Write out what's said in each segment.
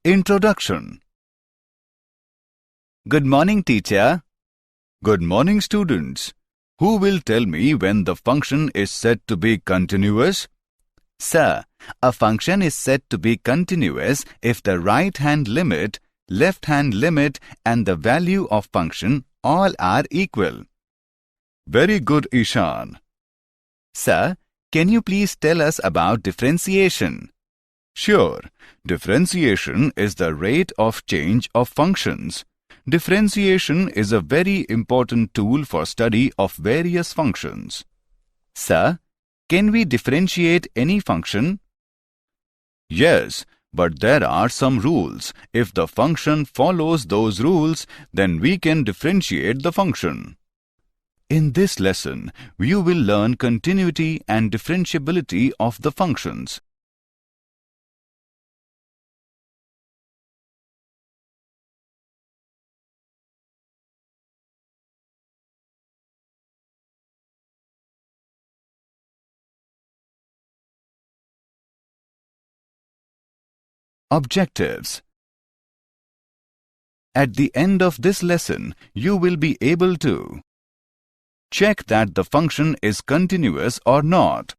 Introduction. Good morning, teacher. Good morning, students. Who will tell me when the function is said to be continuous? Sir, a function is said to be continuous if the right-hand limit, left-hand limit and the value of function all are equal. Very good, Ishan. Sir, can you please tell us about differentiation? Sure. Differentiation is the rate of change of functions. Differentiation is a very important tool for study of various functions. Sir, can we differentiate any function? Yes, but there are some rules. If the function follows those rules, then we can differentiate the function. In this lesson, you will learn continuity and differentiability of the functions. Objectives. At the end of this lesson, you will be able to check that the function is continuous or not.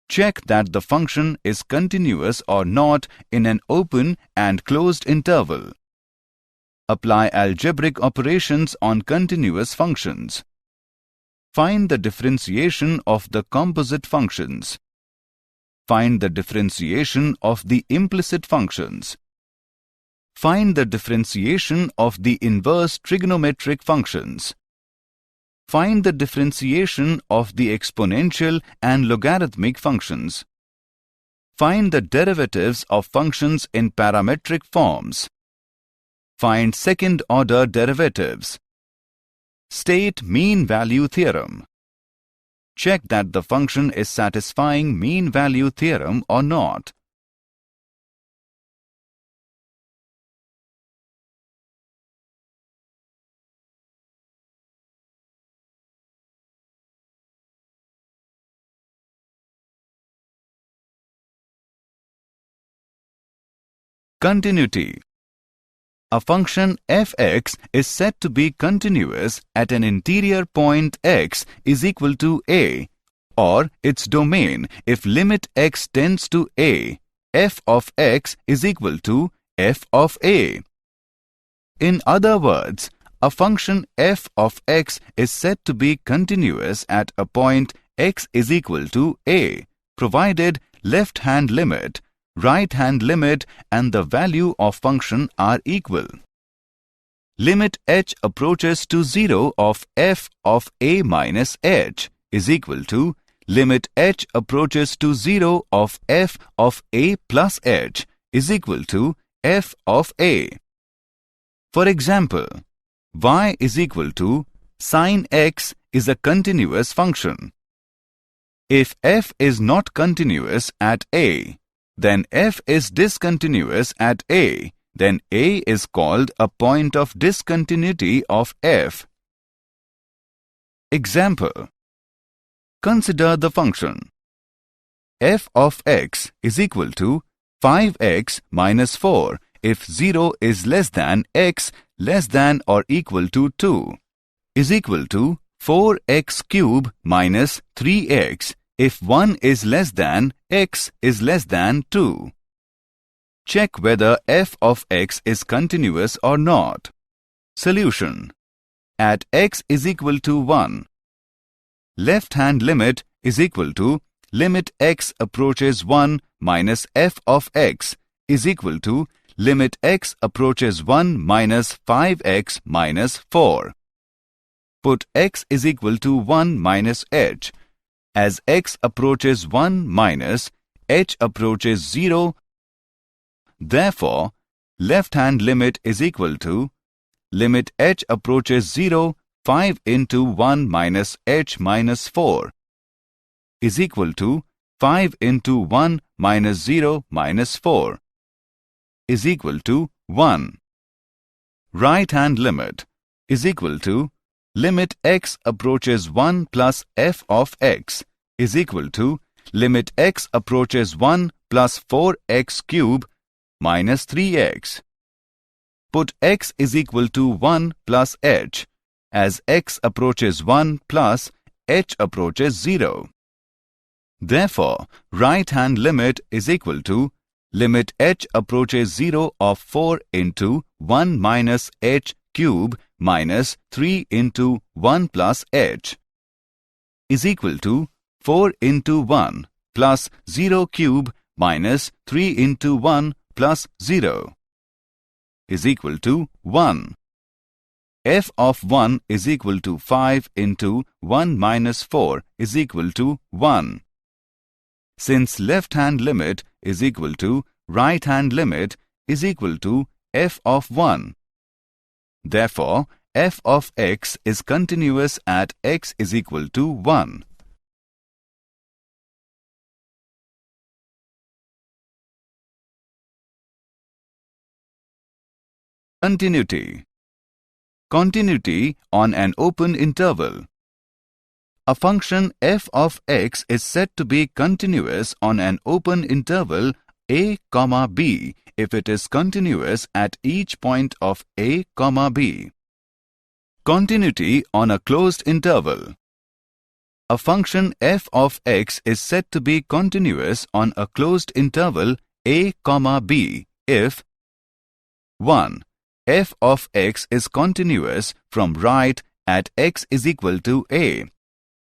Check that the function is continuous or not in an open and closed interval. Apply algebraic operations on continuous functions. Find the differentiation of the composite functions. Find the differentiation of the implicit functions. Find the differentiation of the inverse trigonometric functions. Find the differentiation of the exponential and logarithmic functions. Find the derivatives of functions in parametric forms. Find second-order derivatives. State mean value theorem. Check that the function is satisfying mean value theorem or not. Continuity. A function f(x) is said to be continuous at an interior point x is equal to a, or its domain if limit x tends to a, f of x is equal to f of a. In other words, a function f of x is said to be continuous at a point x is equal to a, provided left-hand limit, right-hand limit and the value of function are equal. Limit h approaches to 0 of f of a minus h is equal to limit h approaches to 0 of f of a plus h is equal to f of a. For example, y is equal to sin x is a continuous function. If f is not continuous at a, then f is discontinuous at a, then a is called a point of discontinuity of f. Example. Consider the function f of x is equal to 5x minus 4 if 0 is less than x less than or equal to 2, is equal to 4x cube minus 3x if 1 is less than x is less than 2. Check whether f of x is continuous or not. Solution. At x is equal to 1. Left-hand limit is equal to limit x approaches 1 minus f of x is equal to limit x approaches 1 minus 5x minus 4. Put x is equal to 1 minus h. As x approaches 1 minus, h approaches 0. Therefore, left-hand limit is equal to limit h approaches 0, 5 into 1 minus h minus 4 is equal to 5 into 1 minus 0 minus 4 is equal to 1. Right-hand limit is equal to limit x approaches 1 plus f of x is equal to limit x approaches 1 plus 4x cube minus 3x. Put x is equal to 1 plus h, as x approaches 1 plus h approaches 0. Therefore, right-hand limit is equal to limit h approaches 0 of 4 into 1 minus h cube minus 3 into 1 plus h is equal to 4 into 1 plus 0 cube minus 3 into 1 plus 0 is equal to 1. F of 1 is equal to 5 into 1 minus 4 is equal to 1. Since left-hand limit is equal to right-hand limit is equal to f of 1. Therefore, f of x is continuous at x is equal to 1. Continuity. Continuity on an open interval. A function f of x is said to be continuous on an open interval a, b if it is continuous at each point of a, b. Continuity on a closed interval. A function f of x is said to be continuous on a closed interval a, b if 1. F of x is continuous from right at x is equal to a.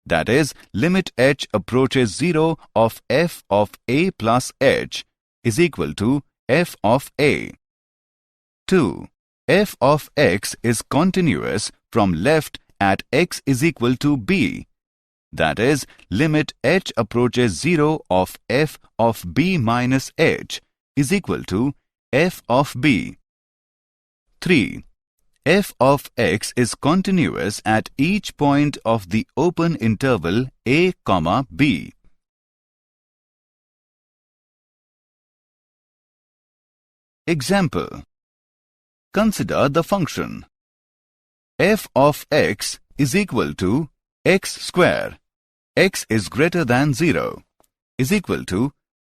That is, limit h approaches 0 of f of a plus h is equal to f of a. 2. F of x is continuous from left at x is equal to b. That is, limit h approaches 0 of f of b minus h is equal to f of b. 3. F of x is continuous at each point of the open interval a, b. Example. Consider the function f of x is equal to x square, x is greater than 0, is equal to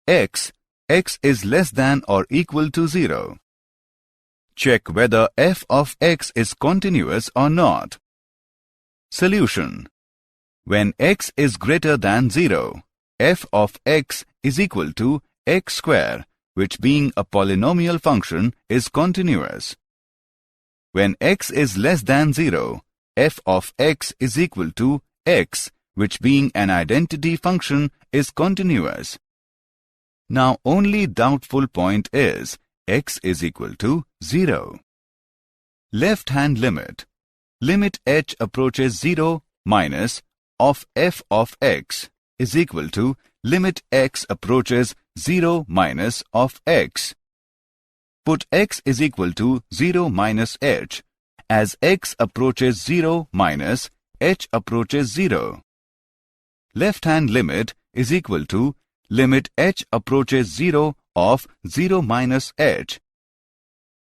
x is less than or equal to 0. Check whether f of x is continuous or not. Solution. When x is greater than 0, f of x is equal to x square, which being a polynomial function is continuous. When x is less than 0, f of x is equal to x, which being an identity function is continuous. Now only doubtful point is x is equal to 0. Left-hand limit. Limit h approaches 0 minus of f of x is equal to limit x approaches 0 minus of x. Put x is equal to 0 minus h, as x approaches 0 minus h approaches 0. Left-hand limit is equal to limit h approaches 0 of 0 minus h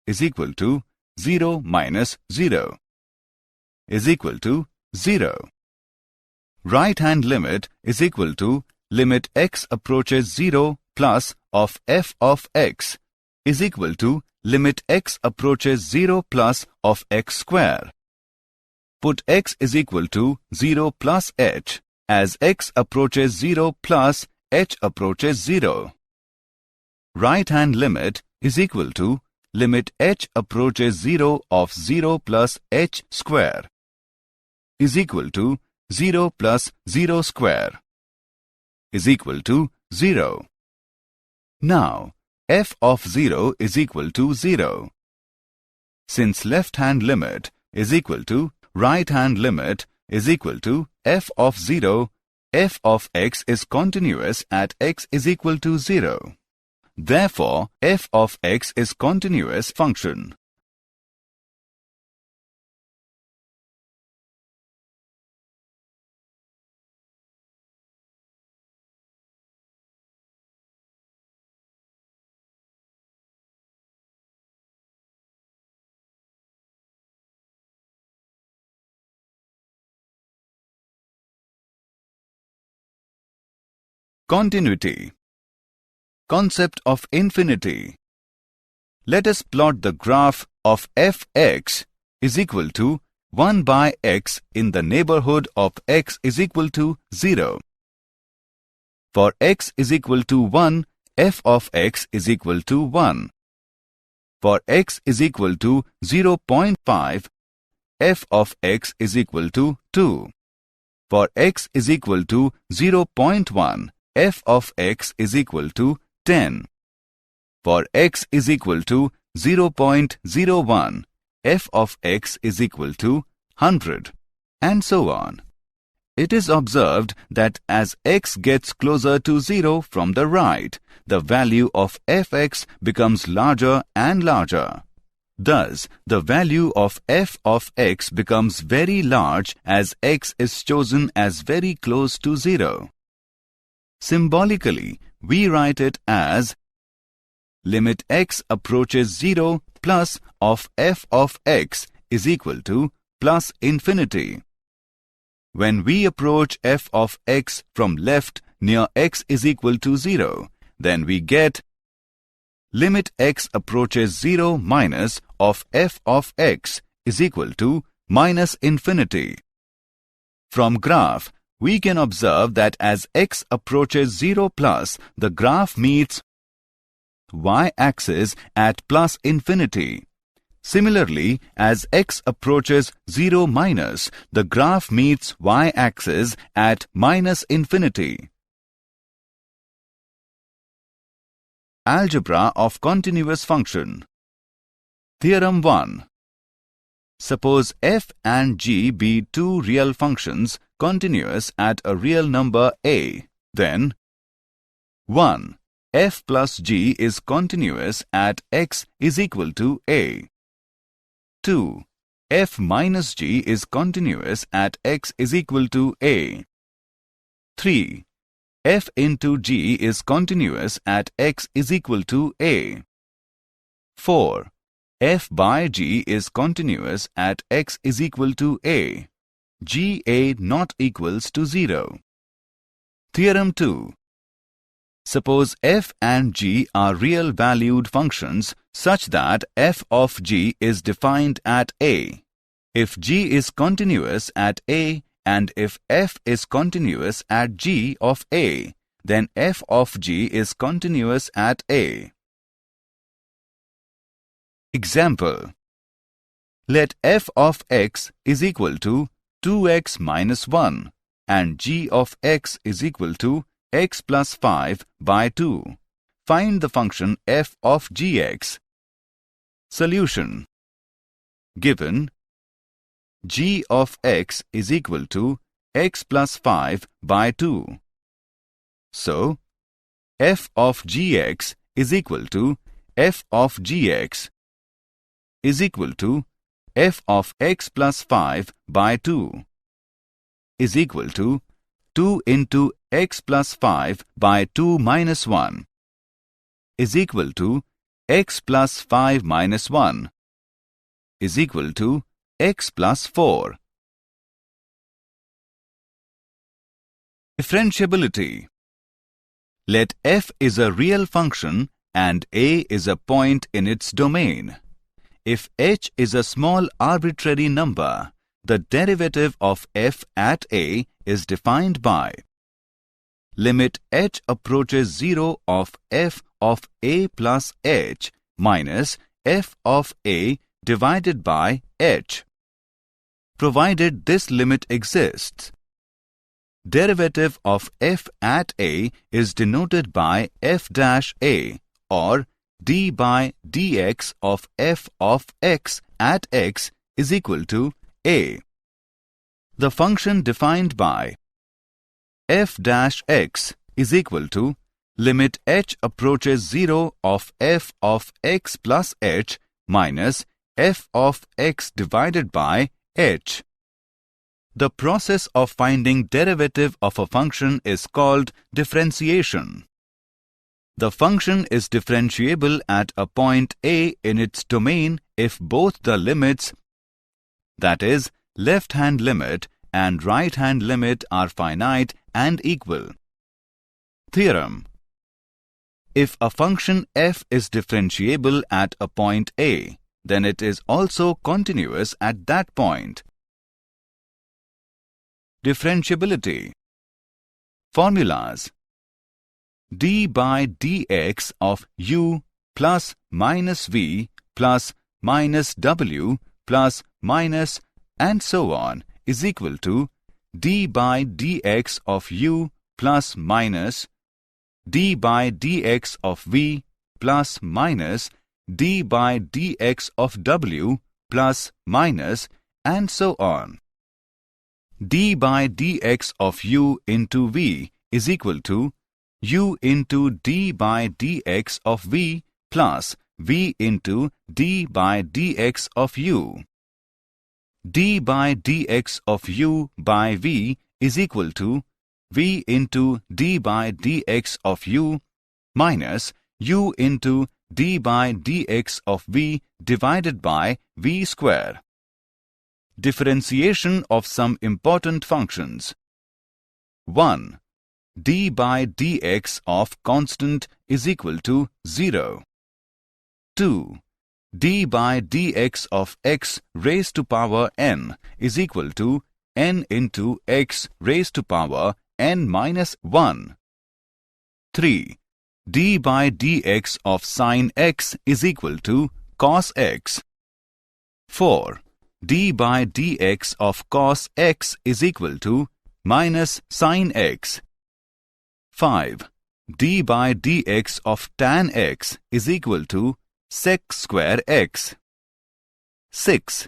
is equal to 0 minus 0 is equal to 0. Right-hand limit is equal to limit x approaches 0 plus of f of x is equal to limit x approaches 0 plus of x square. Put x is equal to 0 plus h, as x approaches 0 plus h approaches 0. Right-hand limit is equal to limit h approaches 0 of 0 plus h square is equal to 0 plus 0 square is equal to 0. Now, f of 0 is equal to 0. Since left-hand limit is equal to right-hand limit is equal to f of 0, f of x is continuous at x is equal to 0. Therefore, f of x is continuous function. Continuity. Concept of infinity. let us plot the graph of fx is equal to 1 by x in the neighborhood of x is equal to 0. For x is equal to 1, f of x is equal to 1. For x is equal to 0.5, f of x is equal to 2. For x is equal to 0.1, f of x is equal to 10. For x is equal to 0.01, f of x is equal to 100, and so on. It is observed that as x gets closer to 0 from the right, the value of fx becomes larger and larger. Thus, the value of f of x becomes very large as x is chosen as very close to 0. Symbolically, we write it as limit x approaches 0 plus of f of x is equal to plus infinity. When we approach f of x from left near x is equal to 0, then we get limit x approaches 0 minus of f of x is equal to minus infinity. From graph, we can observe that as x approaches 0 plus, the graph meets y-axis at plus infinity. Similarly, as x approaches 0 minus, the graph meets y-axis at minus infinity. Algebra of continuous function. Theorem 1. Suppose f and g be two real functions continuous at a real number a, then 1. F plus g is continuous at x is equal to a. 2. F minus g is continuous at x is equal to a. 3. F into g is continuous at x is equal to a. 4. F by g is continuous at x is equal to a. Ga not equals to 0. Theorem 2. Suppose f and g are real valued functions such that f of g is defined at a. If g is continuous at a and if f is continuous at g of a, then f of g is continuous at a. Example. Let f of x is equal to 2x minus 1 and g of x is equal to x plus 5 by 2. Find the function f of gx. Solution. Given g of x is equal to x plus 5 by 2. So, f of gx is equal to f of gx is equal to f of x plus 5 by 2 is equal to 2 into x plus 5 by 2 minus 1 is equal to x plus 5 minus 1 is equal to x plus 4. Differentiability. Let f is a real function and a is a point in its domain. If h is a small arbitrary number, the derivative of f at a is defined by limit h approaches 0 of f of a plus h minus f of a divided by h. Provided this limit exists, derivative of f at a is denoted by f dash a or d by dx of f of x at x is equal to a. The function defined by f dash x is equal to limit h approaches 0 of f of x plus h minus f of x divided by h. The process of finding derivative of a function is called differentiation. The function is differentiable at a point a in its domain if both the limits, that is, left-hand limit and right-hand limit, are finite and equal. Theorem. If a function f is differentiable at a point A, then it is also continuous at that point. Differentiability. Formulas. d by dx of u plus minus v plus minus w plus minus and so on is equal to d by dx of u plus minus d by dx of v plus minus d by dx of w plus minus and so on. d by dx of u into v is equal to u into d by dx of v plus v into d by dx of u. d by dx of u by v is equal to v into d by dx of u minus u into d by dx of v divided by v square. Differentiation of some important functions. 1. d by dx of constant is equal to 0. 2. d by dx of x raised to power n is equal to n into x raised to power n minus 1. 3. d by dx of sin x is equal to cos x. 4. d by dx of cos x is equal to minus sin x. 5. d by dx of tan x is equal to sec square x. 6.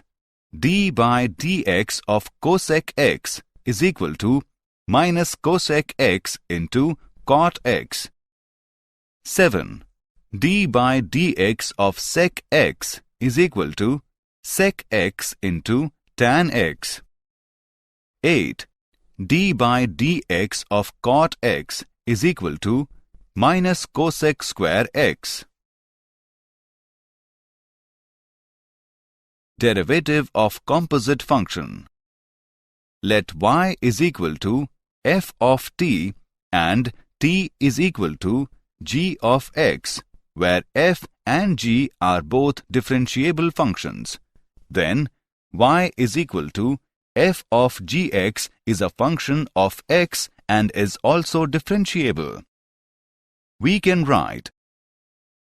d by dx of cosec x is equal to minus cosec x into cot x. 7. d by dx of sec x is equal to sec x into tan x. 8. d by dx of cot x is equal to minus cosec square x. Derivative of composite function. Let y is equal to f of t and t is equal to g of x, where f and g are both differentiable functions. Then y is equal to f of gx is a function of x and is also differentiable. We can write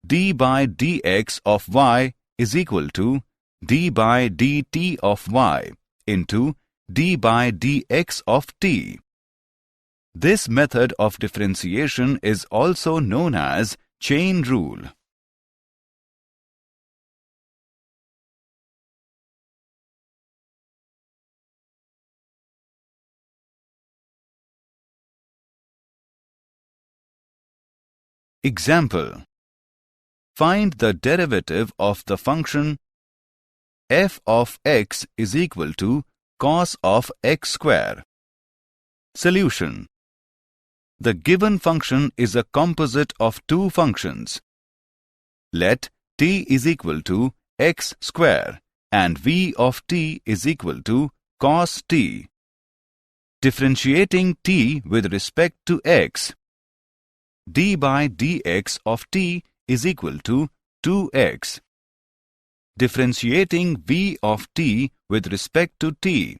d by dx of y is equal to d by dt of y into d by dx of t. This method of differentiation is also known as chain rule. Example. Find the derivative of the function f of x is equal to cos of x square. Solution. The given function is a composite of two functions. Let t is equal to x square and v of t is equal to cos t. Differentiating t with respect to x. d by dx of t is equal to 2x. Differentiating v of t with respect to t.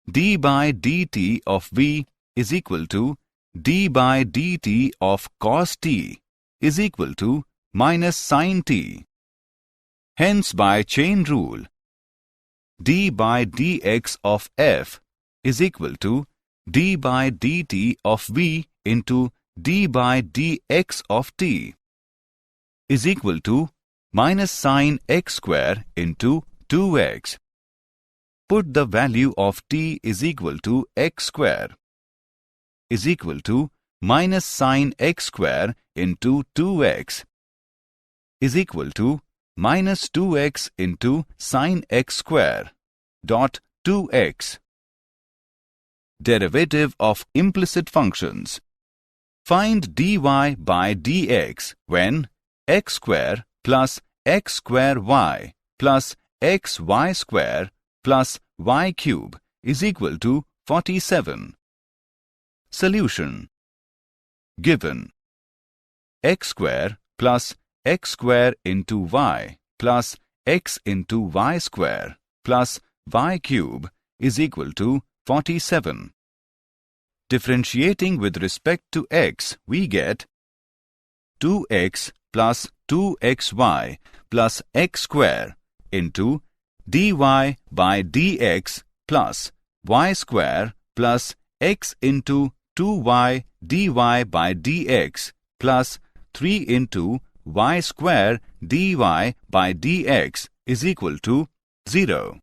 d by dt of v is equal to d by dt of cos t is equal to minus sin t. Hence, by chain rule, d by dx of f is equal to d by dt of v into d by dx of t is equal to minus sin x square into 2x. Put the value of t is equal to x square is equal to minus sin x square into 2x is equal to minus 2x into sin x square dot 2x. Derivative of implicit functions. Find dy by dx when x square plus x square y plus xy square plus y cube is equal to 47. Solution. Given x square plus x square into y plus x into y square plus y cube is equal to 47. Differentiating with respect to x, we get 2x plus 2xy plus x square into dy by dx plus y square plus x into 2y dy by dx plus 3 into y square dy by dx is equal to 0.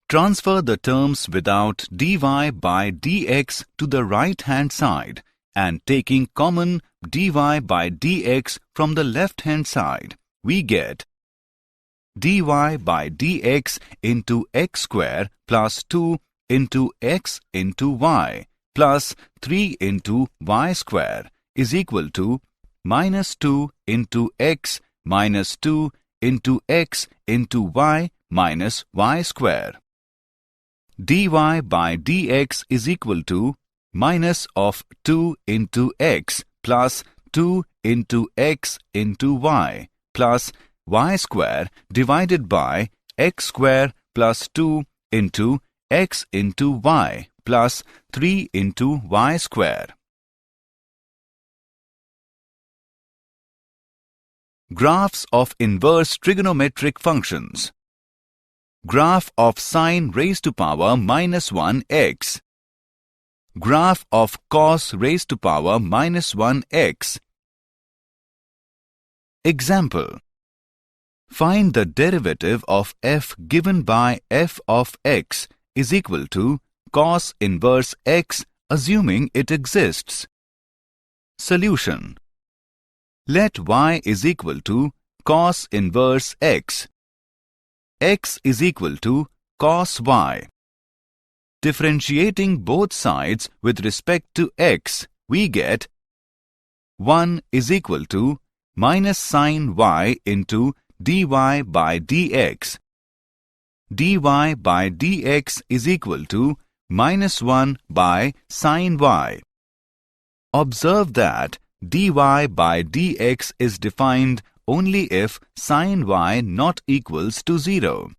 Transfer the terms without dy by dx to the right-hand side and taking common dy by dx from the left-hand side, we get dy by dx into x square plus 2 into x into y plus 3 into y square is equal to minus 2 into x minus 2 into x into y minus y square. Dy by dx is equal to minus of 2 into x plus 2 into x into y plus y square divided by x square plus 2 into x into y plus 3 into y square. Graphs of inverse trigonometric functions. Graph of sine raised to power minus 1 x. Graph of cos raised to power minus 1 x. Example. Find the derivative of f given by f of x is equal to cos inverse x assuming it exists. Solution. Let y is equal to cos inverse x. X is equal to cos y. Differentiating both sides with respect to x, we get 1 is equal to minus sin y into dy by dx. dy by dx is equal to minus 1 by sin y. Observe that dy by dx is defined only if sin y not equals to 0.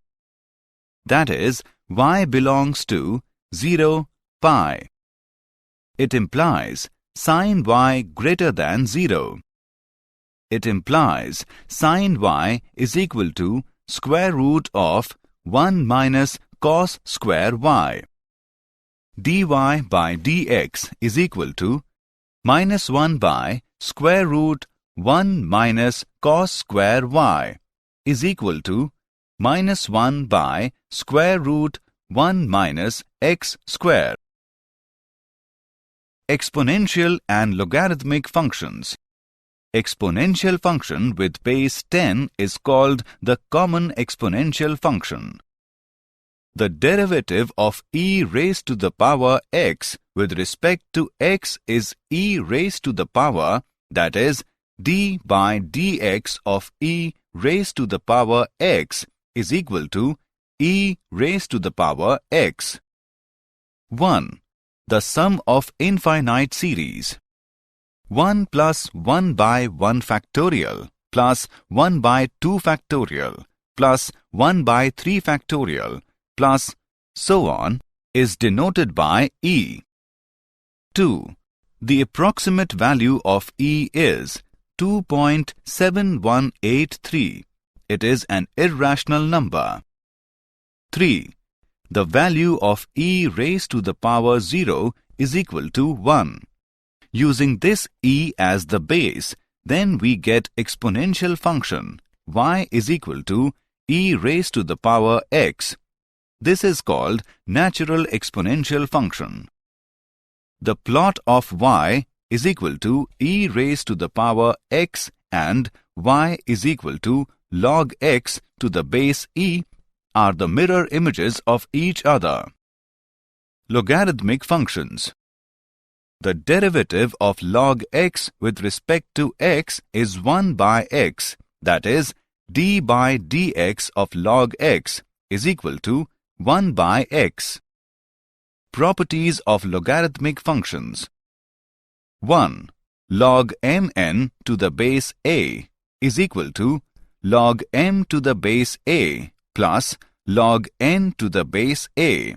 That is, y belongs to 0, pi. It implies sin y greater than 0. It implies sin y is equal to square root of 1 minus cos square y. dy by dx is equal to minus 1 by square root 1 minus cos square y is equal to minus 1 by square root 1 minus x square. Exponential and logarithmic functions. Exponential function with base 10 is called the common exponential function. The derivative of e raised to the power x with respect to x is e raised to the power, that is, d by dx of e raised to the power x is equal to e raised to the power x. 1. The sum of infinite series. 1 plus 1 by 1 factorial plus 1 by 2 factorial plus 1 by 3 factorial plus so on is denoted by e. 2. The approximate value of e is 2.7183. It is an irrational number. 3. The value of e raised to the power 0 is equal to 1. Using this e as the base, then we get exponential function y is equal to e raised to the power x. This is called natural exponential function. The plot of y is equal to e raised to the power x and y is equal to log x to the base e are the mirror images of each other. Logarithmic functions. The derivative of log x with respect to x is 1 by x, that is, d by dx of log x is equal to 1 by x. Properties of logarithmic functions. 1. log mn to the base a is equal to log m to the base a plus log n to the base a.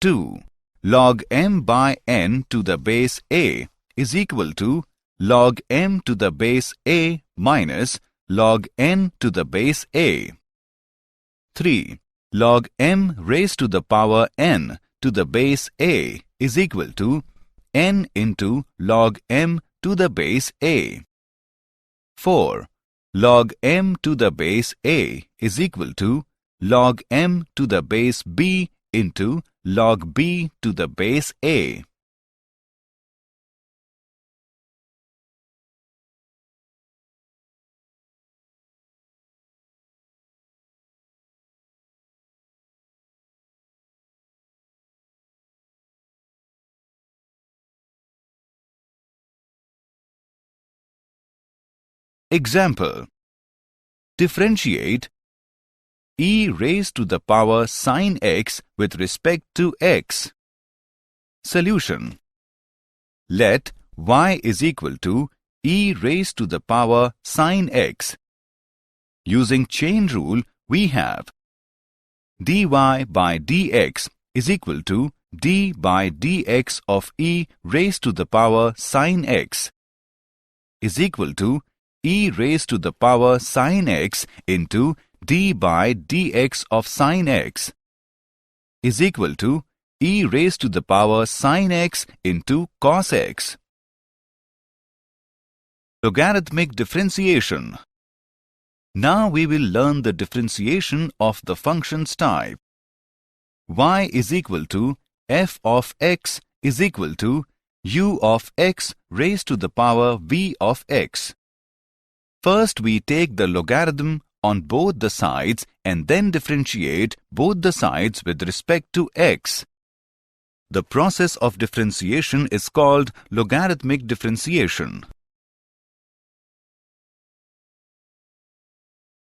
2. Log m by n to the base a is equal to log m to the base a minus log n to the base a. 3. Log m raised to the power n to the base a is equal to n into log m to the base a. 4. Log m to the base a is equal to log m to the base b into log b to the base a. Example: differentiate e raised to the power sin x with respect to x. Solution: let y is equal to e raised to the power sin x. Using chain rule, we have dy by dx is equal to d by dx of e raised to the power sin x is equal to e raised to the power sin x into d by dx of sin x is equal to e raised to the power sin x into cos x. Logarithmic differentiation. Now we will learn the differentiation of the functions type. Y is equal to f of x is equal to u of x raised to the power v of x. First we take the logarithm on both the sides and then differentiate both the sides with respect to x. The process of differentiation is called logarithmic differentiation.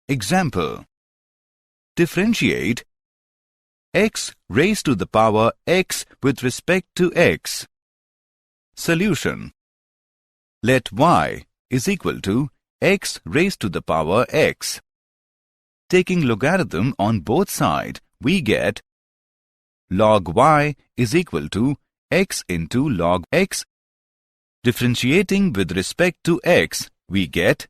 Example: differentiate x raised to the power x with respect to x. Solution: let y is equal to x raised to the power x. Taking logarithm on both sides, we get log y is equal to x into log x. Differentiating with respect to x, we get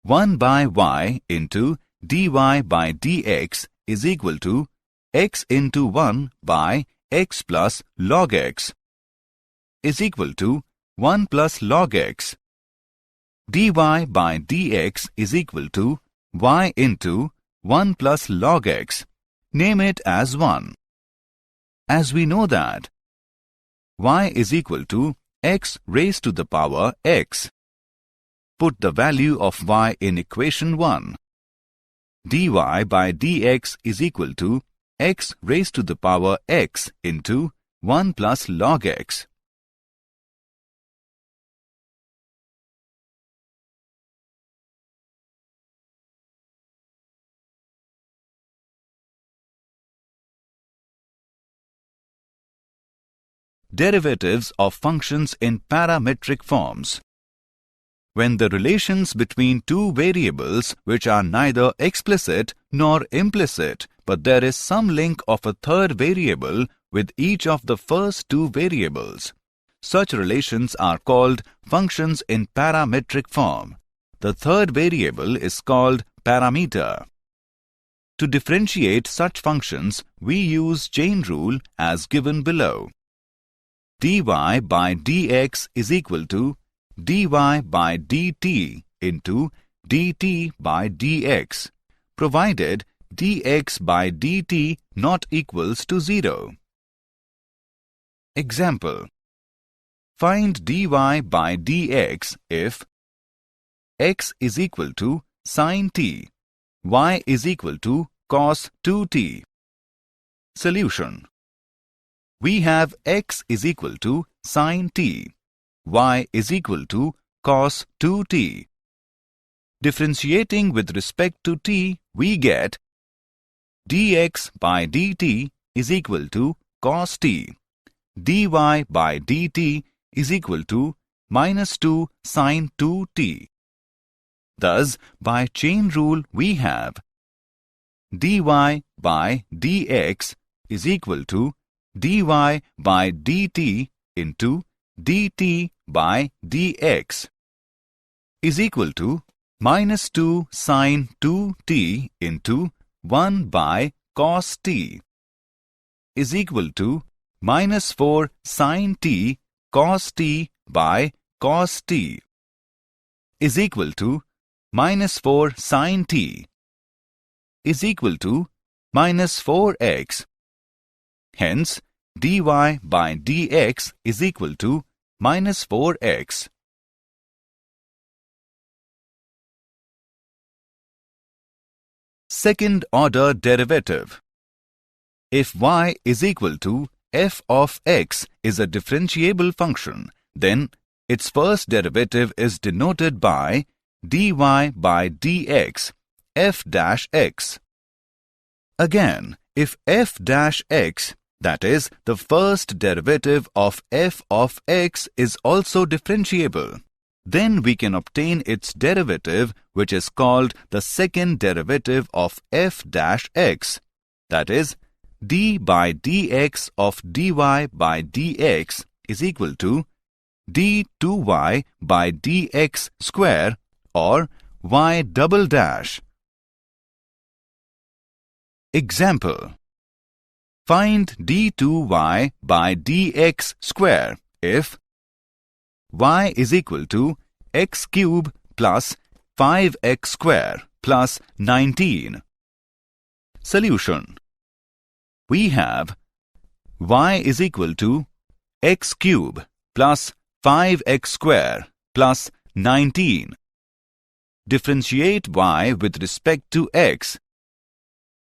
1 by y into dy by dx is equal to x into 1 by x plus log x is equal to 1 plus log x. dy by dx is equal to y into 1 plus log x. Name it as 1. As we know that y is equal to x raised to the power x. Put the value of y in equation 1. dy by dx is equal to x raised to the power x into 1 plus log x. Derivatives of functions in parametric forms. When the relations between two variables which are neither explicit nor implicit, but there is some link of a third variable with each of the first two variables, such relations are called functions in parametric form. The third variable is called parameter. To differentiate such functions, we use chain rule as given below. dy by dx is equal to dy by dt into dt by dx, provided dx by dt not equals to 0. Example: find dy by dx if x is equal to sin t, y is equal to cos 2t. Solution: we have x is equal to sin t, y is equal to cos 2t. Differentiating with respect to t, we get dx by dt is equal to cos t, dy by dt is equal to minus 2 sine 2t. Thus, by chain rule we have dy by dx is equal to dy by dt into dt by dx is equal to minus 2 sine 2t into 1 by cos t is equal to minus 4 sine t cos t by cos t is equal to minus 4 sine t is equal to minus 4x. Hence, dy by dx is equal to minus 4x. Second order derivative. If y is equal to f of x is a differentiable function, then its first derivative is denoted by dy by dx f dash x. Again, if f dash x, that is, the first derivative of f of x, is also differentiable, then we can obtain its derivative, which is called the second derivative of f dash x, that is, d by dx of dy by dx is equal to d2y by dx square or y double dash. Example. Find d2y by dx square if y is equal to x cube plus 5x square plus 19. Solution. We have y is equal to x cube plus 5x square plus 19. Differentiate y with respect to x.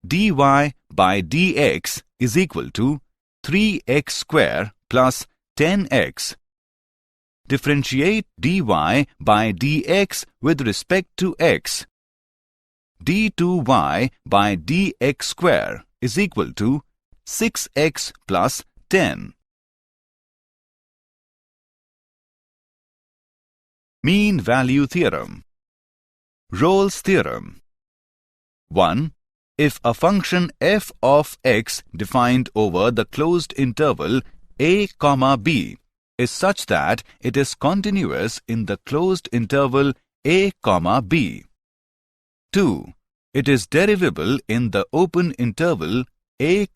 dy by dx is equal to 3x square plus 10x. Differentiate dy by dx with respect to x. d2y by dx square is equal to 6x plus 10. Mean value theorem. Rolle's theorem. 1. If a function f of x defined over the closed interval a, b is such that it is continuous in the closed interval a, b. 2. It is derivable in the open interval a,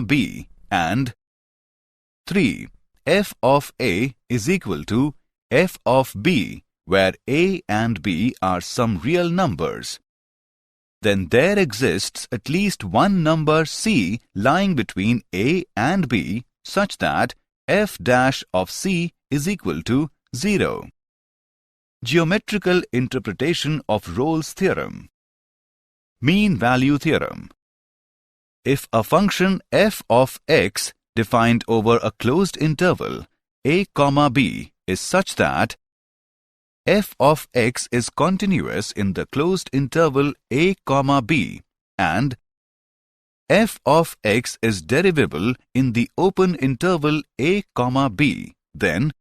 b, and 3. F of a is equal to f of b, where a and b are some real numbers. Then there exists at least one number c lying between a and b such that f dash of c is equal to 0. Geometrical interpretation of Rolle's theorem. Mean value theorem. If a function f of x defined over a closed interval a, b is such that f of x is continuous in the closed interval a, b and f of x is derivable in the open interval a, b, then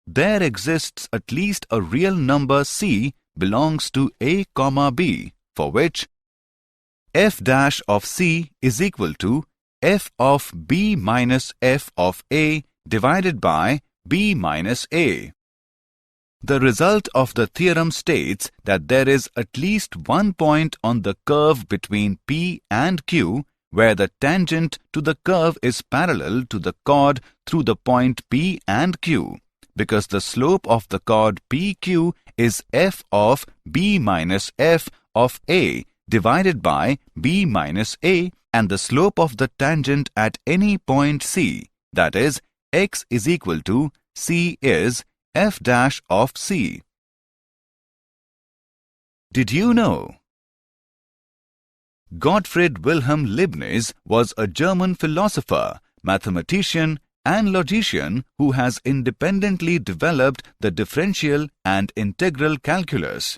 there exists at least a real number c belongs to a, b, for which f dash of c is equal to f of b minus f of a divided by b minus a. The result of the theorem states that there is at least one point on the curve between P and Q where the tangent to the curve is parallel to the chord through the point P and Q, because the slope of the chord PQ is f of b minus f of a divided by b minus a, and the slope of the tangent at any point C, that is, x is equal to C, is f dash of c. Did you know? Gottfried Wilhelm Leibniz was a German philosopher, mathematician, and logician who has independently developed the differential and integral calculus.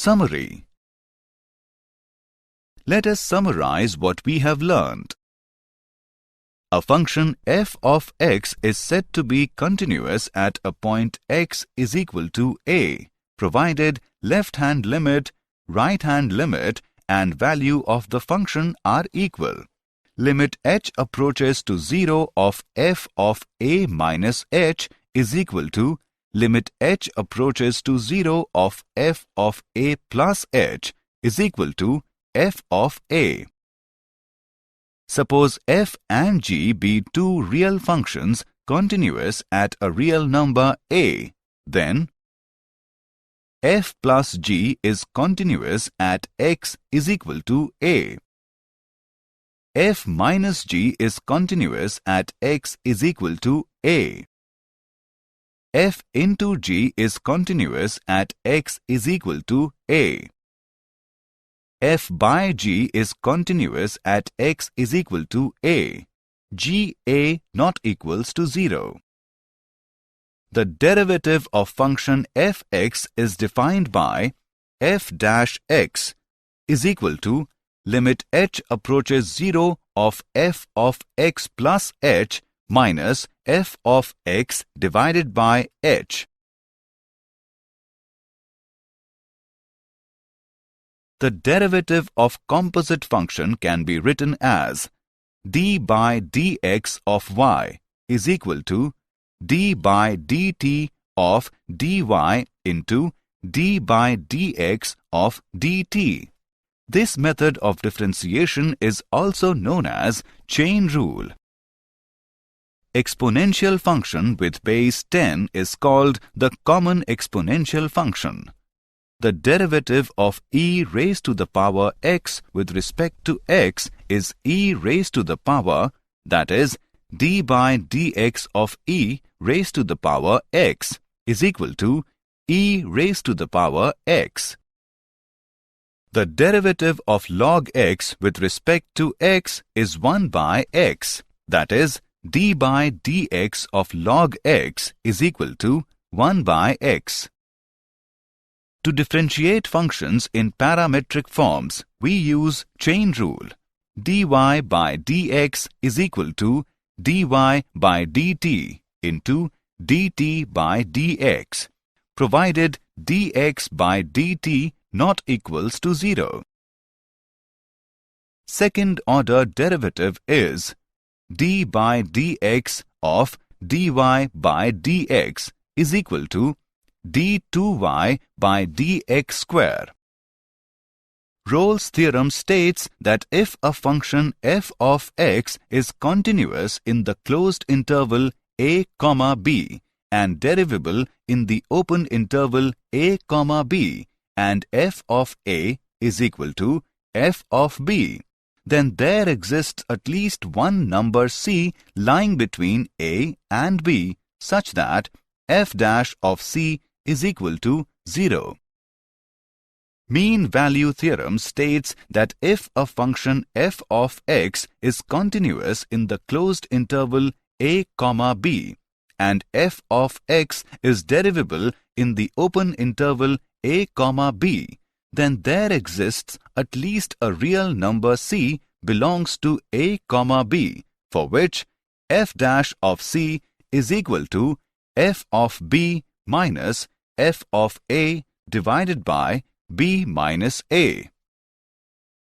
Summary. Let us summarize what we have learned. A function f of x is said to be continuous at a point x is equal to a, provided left-hand limit, right-hand limit, and value of the function are equal. Limit h approaches to 0 of f of a minus h is equal to limit h approaches to 0 of f of a plus h is equal to f of a. Suppose f and g be two real functions continuous at a real number a, then f plus g is continuous at x is equal to a. F minus g is continuous at x is equal to a. F into g is continuous at x is equal to a. F by g is continuous at x is equal to a. G a not equals to 0. The derivative of function fx is defined by f dash x is equal to limit h approaches 0 of f of x plus h minus f of x divided by h. The derivative of composite function can be written as d by dx of y is equal to d by dt of dy into d by dx of dt. This method of differentiation is also known as chain rule. Exponential function with base 10 is called the common exponential function. The derivative of e raised to the power x with respect to x is e raised to the power, that is, d by dx of e raised to the power x is equal to e raised to the power x. The derivative of log x with respect to x is 1 by x, that is, d by dx of log x is equal to 1 by x. To differentiate functions in parametric forms, we use chain rule. dy by dx is equal to dy by dt into dt by dx, provided dx by dt not equals to 0. Second order derivative is d by dx of dy by dx is equal to d2y by dx square. Rolle's theorem states that if a function f of x is continuous in the closed interval a, b and derivable in the open interval a, b and f of a is equal to f of b, then there exists at least one number c lying between a and b such that f dash of c is equal to 0. Mean value theorem states that if a function f of x is continuous in the closed interval a, b and f of x is derivable in the open interval a, b, then there exists at least a real number c belongs to a, b, for which f dash of c is equal to f of b minus f of a divided by b minus a.